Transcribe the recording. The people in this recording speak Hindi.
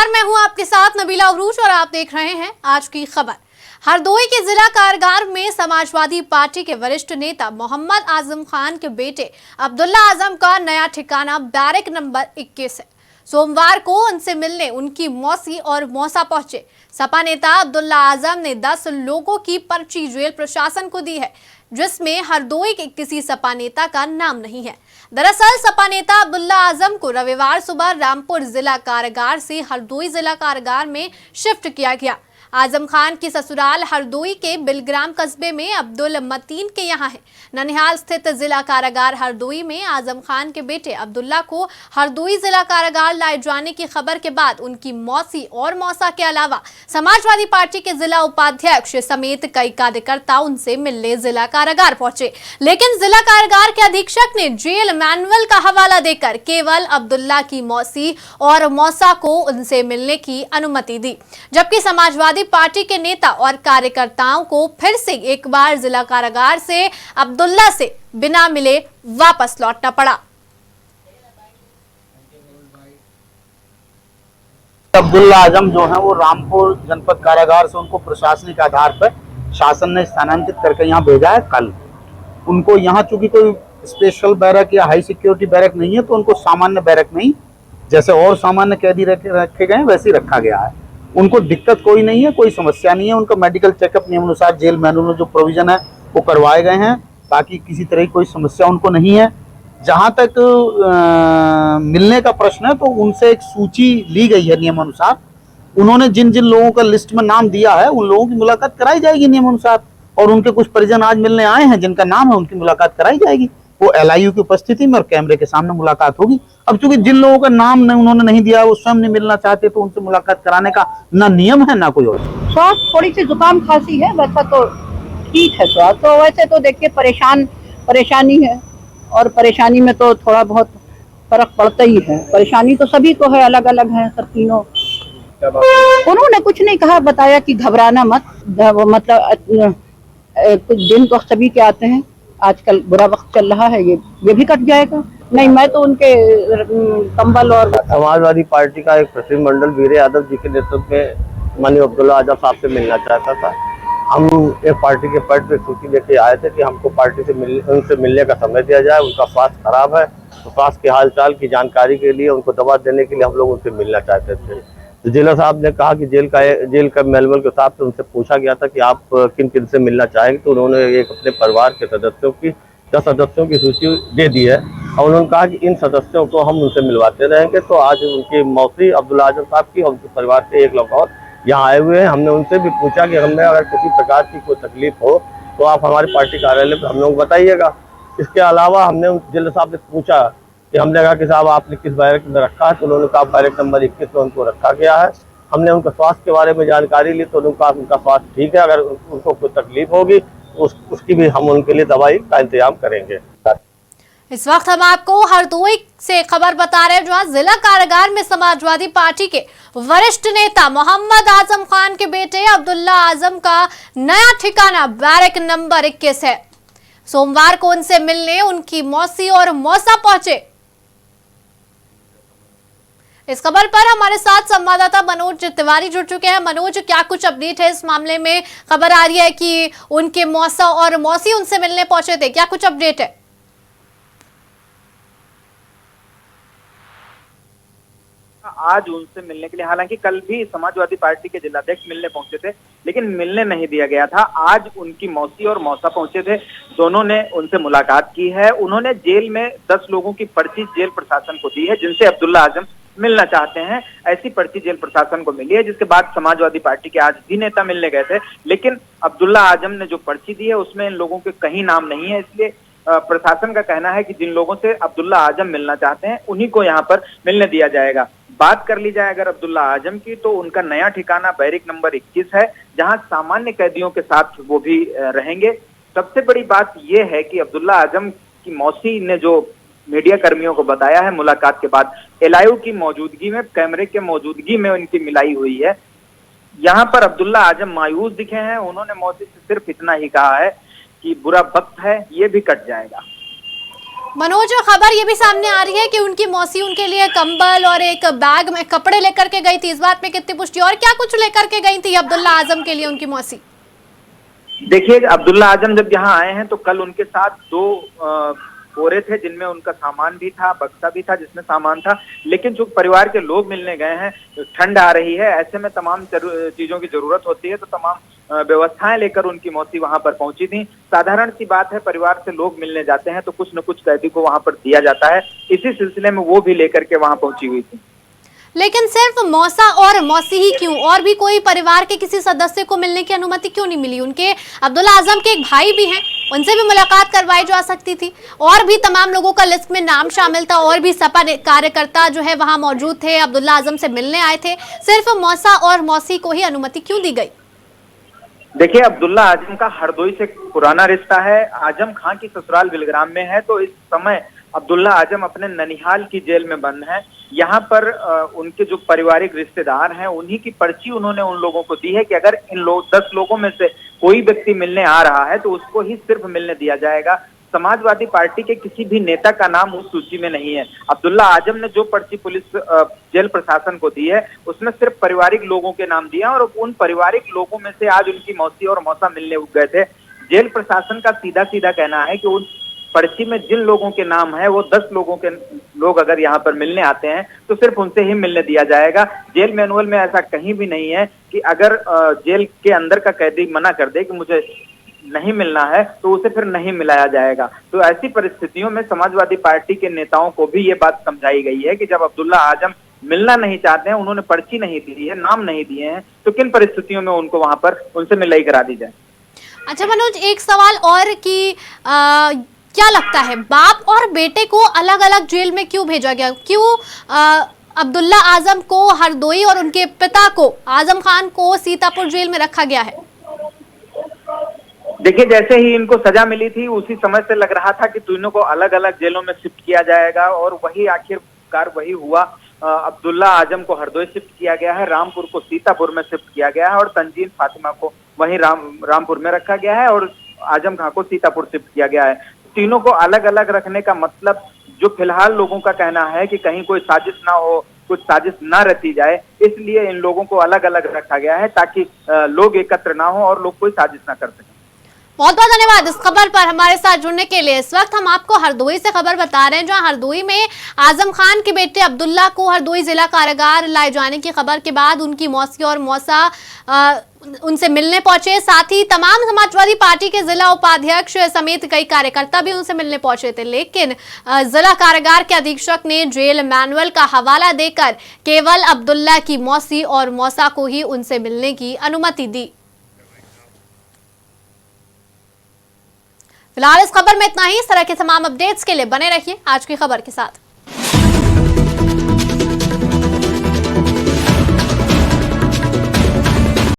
नमस्कार, मैं हूं आपके साथ नबीला उरूज और आप देख रहे हैं आज की खबर। हरदोई के जिला कारागार में समाजवादी पार्टी के वरिष्ठ नेता मोहम्मद आजम खान के बेटे अब्दुल्ला आजम का नया ठिकाना बैरक नंबर 21 है। सोमवार को उनसे मिलने उनकी मौसी और मौसा पहुंचे। सपा नेता अब्दुल्ला आजम ने 10 लोगों की पर्ची जेल प्रशासन को दी है, जिसमें हरदोई के किसी सपा नेता का नाम नहीं है। दरअसल सपा नेता अब्दुल्ला आजम को रविवार सुबह रामपुर जिला कारागार से हरदोई जिला कारागार में शिफ्ट किया गया। आजम खान की ससुराल हरदोई के बिलग्राम कस्बे में अब्दुल मतीन के यहाँ है। ननिहाल स्थित जिला कारागार हरदोई में आजम खान के बेटे अब्दुल्ला को हरदोई जिला कारागार लाए जाने की खबर के बाद उनकी मौसी और मौसा के अलावा समाजवादी पार्टी के जिला उपाध्यक्ष समेत कई कार्यकर्ता उनसे मिलने जिला कारागार पहुंचे, लेकिन जिला कारागार के अधीक्षक ने जेल मैनुअल का हवाला देकर केवल अब्दुल्ला की मौसी और मौसा को उनसे मिलने की अनुमति दी, जबकि समाजवादी पार्टी के नेता और कार्यकर्ताओं को फिर से एक बार जिला कारागार से अब्दुल्ला से बिना मिले वापस लौटना पड़ा। अब्दुल्ला आजम जो है वो रामपुर जनपद कारागार से उनको प्रशासनिक आधार पर शासन ने स्थानांतरित करके यहाँ भेजा है। कल उनको यहाँ चूंकि कोई स्पेशल बैरक या हाई सिक्योरिटी बैरक नहीं है, तो उनको सामान्य बैरक में ही जैसे और सामान्य कैदी रखे गए वैसे ही रखा गया है। उनको दिक्कत कोई नहीं है, कोई समस्या नहीं है। उनका मेडिकल चेकअप नियमानुसार जेल मैनुअल में जो प्रोविजन है वो करवाए गए हैं। बाकी किसी तरह की कोई समस्या उनको नहीं है। जहां तक मिलने का प्रश्न है, तो उनसे एक सूची ली गई है नियमानुसार। उन्होंने जिन जिन लोगों का लिस्ट में नाम दिया है उन लोगों की मुलाकात कराई जाएगी नियमानुसार, और उनके कुछ परिजन आज मिलने आए हैं जिनका नाम है, उनकी मुलाकात कराई जाएगी। वो LIU की उपस्थिति में और कैमरे के सामने मुलाकात होगी। अब चूंकि जिन लोगों का नाम उन्होंने नहीं दिया, वो स्वयं नहीं मिलना चाहते, तो उनसे मुलाकात कराने का ना नियम है ना कोई और। स्वास्थ्य थोड़ी सी जुकाम खांसी है, वैसा तो ठीक है स्वास्थ्य। तो वैसे तो देखिए परेशानी है, और परेशानी में तो थोड़ा बहुत फर्क पड़ता ही है। परेशानी तो सभी को है, अलग अलग है सब तीनों। उन्होंने कुछ नहीं कहा, बताया कि घबराना मत, मतलब कुछ दिन तो सभी के आते हैं, आजकल बुरा वक्त चल रहा है, ये भी कट जाएगा। नहीं, मैं तो उनके कंबल और समाजवादी पार्टी का एक प्रतिनिधिमंडल वीर यादव जी के नेतृत्व में माननीय अब्दुल्ला आजम साहब से मिलना चाहता था। हम एक पार्टी के पद पे सूची लेके आए थे कि हमको पार्टी से उनसे मिलने का समय दिया जाए। उनका स्वास्थ्य खराब है, तो स्वास्थ्य के हालचाल की जानकारी के लिए, उनको दवा देने के लिए हम लोग उनसे मिलना चाहते थे। तो जिला साहब ने कहा कि जेल का मैनुअल के हिसाब से उनसे पूछा गया था कि आप किन किन से मिलना चाहेंगे, तो उन्होंने एक अपने परिवार के सदस्यों की 10 सदस्यों की सूची दे दी है, और उन्होंने कहा कि इन सदस्यों को हम उनसे मिलवाते रहेंगे। तो आज उनकी मौसी अब्दुल्ला आजम साहब की और उनके परिवार से एक लोग और यहाँ आए हुए हैं। हमने उनसे भी पूछा कि हमें अगर किसी प्रकार की कोई तकलीफ हो तो आप हमारे पार्टी कार्यालय पर हम लोग बताइएगा। इसके अलावा हमने उन जिला साहब से पूछा कि हमने कहा कि साहब आपने किस बैरक में रखा है, तो उन्होंने कहा बैरक नंबर 21 में उनको रखा गया है। हमने उनका स्वास्थ्य के बारे में जानकारी ली, तो उनका स्वास्थ्य ठीक है। अगर उनको कोई तकलीफ होगी तो उसकी भी हम उनके लिए दवाई का इंतजाम करेंगे। इस वक्त हम आपको हरदोई से खबर बता रहे हैं, जहां जिला कारागार में समाजवादी पार्टी के वरिष्ठ नेता मोहम्मद आजम खान के बेटे अब्दुल्ला आजम का नया ठिकाना बैरक नंबर 21 है। सोमवार को उनसे मिलने उनकी मौसी और मौसा पहुंचे। इस खबर पर हमारे साथ संवाददाता मनोज तिवारी जुड़ चुके हैं। मनोज, क्या कुछ अपडेट है इस मामले में? खबर आ रही है कि उनके मौसा और मौसी उनसे मिलने पहुंचे थे, क्या कुछ अपडेट है? आज उनसे मिलने के लिए, हालांकि कल भी समाजवादी पार्टी के जिलाध्यक्ष मिलने पहुंचे थे, लेकिन मिलने नहीं दिया गया था। आज उनकी मौसी और मौसा पहुंचे थे, दोनों ने उनसे मुलाकात की है। उन्होंने जेल में 10 लोगों की पर्ची जेल प्रशासन को दी है, जिनसे अब्दुल्ला आजम मिलना चाहते हैं। ऐसी पर्ची जेल प्रशासन को मिली है, जिसके बाद समाजवादी पार्टी के आज भी नेता मिलने गए थे, लेकिन अब्दुल्ला आजम ने जो पर्ची दी है उसमें इन लोगों के कहीं नाम नहीं है। इसलिए प्रशासन का कहना है कि जिन लोगों से अब्दुल्ला आजम मिलना चाहते हैं उन्हीं को यहाँ पर मिलने दिया जाएगा। बात कर ली जाए अगर अब्दुल्ला आजम की, तो उनका नया ठिकाना बैरक नंबर 21 है, जहां सामान्य कैदियों के साथ वो भी रहेंगे। सबसे बड़ी बात यह है कि अब्दुल्ला आजम की मौसी ने जो मीडिया कर्मियों को बताया है मुलाकात के बाद, LIU की मौजूदगी में, कैमरे के मौजूदगी में उनकी मिलाई हुई है। यहाँ पर अब्दुल्ला आजम मायूस दिखे हैं। उन्होंने मौसी से सिर्फ इतना ही कहा है कि बुरा वक्त है, ये भी कट जाएगा। मनोज, खबर ये भी सामने आ रही है कि उनकी मौसी उनके लिए कंबल और एक बैग में कपड़े लेकर के गई थी। इस बात में कितनी पुष्टि, और क्या कुछ लेकर के गई थी अब्दुल्ला आजम के लिए उनकी मौसी? देखिए, अब्दुल्ला आजम जब यहाँ आए हैं तो कल उनके साथ 2 बोरे थे जिनमें उनका सामान भी था, बक्सा भी था जिसमें सामान था। लेकिन जो परिवार के लोग मिलने गए हैं, ठंड आ रही है, ऐसे में तमाम चीजों की जरूरत होती है, तो तमाम व्यवस्थाएं लेकर उनकी मौसी वहां पर पहुंची थी। साधारण सी बात है, परिवार से लोग मिलने जाते हैं तो कुछ न कुछ कैदी को वहां पर दिया जाता है। इसी सिलसिले में वो भी लेकर के वहां पहुंची हुई थी। लेकिन सिर्फ मौसा और मौसी ही क्यों, और भी कोई परिवार के किसी सदस्य को मिलने की अनुमति क्यों नहीं मिली? उनके अब्दुल्ला आजम के एक भाई भी हैं, उनसे भी मुलाकात करवाई जा सकती थी। और भी तमाम लोगों का लिस्ट में नाम शामिल था, और भी सपा कार्यकर्ता जो है वहां मौजूद थे, अब्दुल्ला आजम से मिलने आए थे। सिर्फ मौसा और मौसी को ही अनुमति क्यों दी गई? देखिए, अब्दुल्ला आजम का हरदोई से पुराना रिश्ता है। आजम खां की ससुराल बिलग्राम में है, तो इस समय अब्दुल्ला आजम अपने ननिहाल की जेल में बंद हैं। यहाँ पर उनके जो पारिवारिक रिश्तेदार हैं, उन्हीं की पर्ची उन्होंने उन लोगों को दी है कि अगर इन 10 लोगों में से कोई व्यक्ति मिलने आ रहा है तो उसको ही सिर्फ मिलने दिया जाएगा। समाजवादी पार्टी के किसी भी नेता का नाम उस सूची में नहीं है। अब्दुल्ला आजम ने जो पर्ची पुलिस जेल प्रशासन को दी है, उसमें सिर्फ पारिवारिक लोगों के नाम दिए हैं, और उन पारिवारिक लोगों में से आज उनकी मौसी और मौसा मिलने गए थे। जेल प्रशासन का सीधा सीधा कहना है कि उन पर्ची में जिन लोगों के नाम है, वो 10 लोग अगर यहाँ पर मिलने आते हैं तो सिर्फ उनसे ही मिलने दिया जाएगा। जेल मैनुअल में ऐसा कहीं भी नहीं है कि अगर जेल के अंदर का कैदी मना कर दे कि मुझे नहीं मिलना है तो उसे फिर नहीं मिलाया जाएगा। तो ऐसी परिस्थितियों में समाजवादी पार्टी के नेताओं को भी ये बात समझाई गई है कि जब अब्दुल्ला आजम मिलना नहीं चाहते हैं, उन्होंने पर्ची नहीं दी है, नाम नहीं दिए हैं, तो किन परिस्थितियों में उनको वहां पर उनसे मिलाई करा दी जाए। अच्छा मनोज, एक सवाल और कि क्या लगता है, बाप और बेटे को अलग अलग जेल में क्यों भेजा गया? क्यों अब्दुल्ला आजम को हरदोई और उनके पिता को आजम खान को सीतापुर जेल में रखा गया है? देखिए, जैसे ही इनको सजा मिली थी उसी समय से लग रहा था कि तीनों को अलग अलग जेलों में शिफ्ट किया जाएगा, और वही आखिरकार वही हुआ। अब्दुल्ला आजम को हरदोई शिफ्ट किया गया है, रामपुर को सीतापुर में शिफ्ट किया गया है, और तंजीन फातिमा को वहीं रामपुर में रखा गया है, और आजम खां को सीतापुर शिफ्ट किया गया है। तीनों को अलग अलग रखने का मतलब, जो फिलहाल लोगों का कहना है कि कहीं कोई साजिश ना हो, कुछ साजिश ना रची जाए, इसलिए इन लोगों को अलग अलग रखा गया है ताकि लोग एकत्र ना हो और लोग कोई साजिश ना कर सकें। बहुत बहुत धन्यवाद इस खबर पर हमारे साथ जुड़ने के लिए। इस वक्त हम आपको हरदोई से खबर बता रहे हैं, जहां हरदोई में आजम खान के बेटे अब्दुल्ला को हरदोई जिला कारागार लाए जाने की खबर के बाद उनकी मौसी और मौसा उनसे मिलने पहुंचे। साथ ही तमाम समाजवादी पार्टी के जिला उपाध्यक्ष समेत कई कार्यकर्ता भी उनसे मिलने पहुंचे थे, लेकिन जिला कारागार के अधीक्षक ने जेल मैनुअल का हवाला देकर केवल अब्दुल्ला की मौसी और मौसा को ही उनसे मिलने की अनुमति दी। फिलहाल इस खबर में इतना ही। इस तरह के तमाम अपडेट्स के लिए बने रहिए आज की खबर के साथ।